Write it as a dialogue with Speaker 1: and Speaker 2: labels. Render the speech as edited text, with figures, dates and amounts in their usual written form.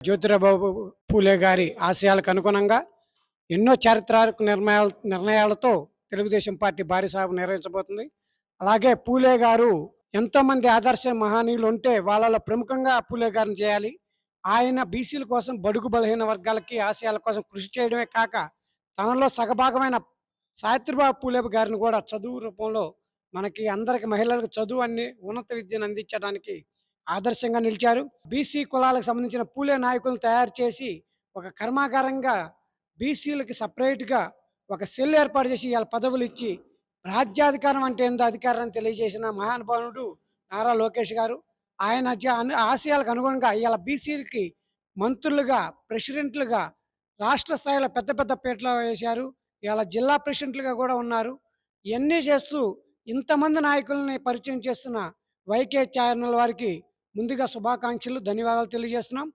Speaker 1: జ్యోతిరావు పూలే గారి ఆశయాలకు అనుగుణంగా ఎన్నో చారిత్రాత్మక నిర్ణయాలతో తెలుగుదేశం పార్టీ భారీ సభ నిర్వహించబోతుంది. అలాగే పూలే గారు ఎంతోమంది ఆదర్శ మహనీయులు ఉంటే వాళ్ళలో ప్రముఖంగా పూలే గారిని చేయాలి. ఆయన బీసీల కోసం, బడుగు బలహీన వర్గాలకి ఆశయాల కోసం కృషి చేయడమే కాక తనలో సగభాగమైన సావిత్రిబాయి పూలే గారిని కూడా చదువు రూపంలో మనకి అందరికి మహిళలకు చదువు ఉన్నత విద్యను అందించడానికి ఆదర్శంగా నిలిచారు. బీసీ కులాలకు సంబంధించిన పూలే నాయకులను తయారు చేసి ఒక కర్మాగారంగా బీసీలకి సెపరేట్‌గా ఒక సెల్ ఏర్పాటు చేసి ఇయాల పదవులిచ్చి రాజ్యాధికారం అంటే ఏందో అధికారాన్ని తెలియజేసిన మహానుభావుడు నారా లోకేష్ గారు. ఆయన ఆశయాలకు అనుగుణంగా ఇయాల బీసీలకి మంత్రులుగా, ప్రెసిడెంట్లుగా రాష్ట్ర స్థాయిలో పెద్ద పెద్ద పీటలు వేశారు. ఇయాల జిల్లా ప్రెసిడెంట్లుగా కూడా ఉన్నారు. ఇయన్నీ చేస్తూ ఇంతమంది నాయకుల్ని పరిచయం చేస్తున్న వైకే ఛానల్ వారికి ముందుగా శుభాకాంక్షలు, ధన్యవాదాలు తెలియజేస్తున్నాం.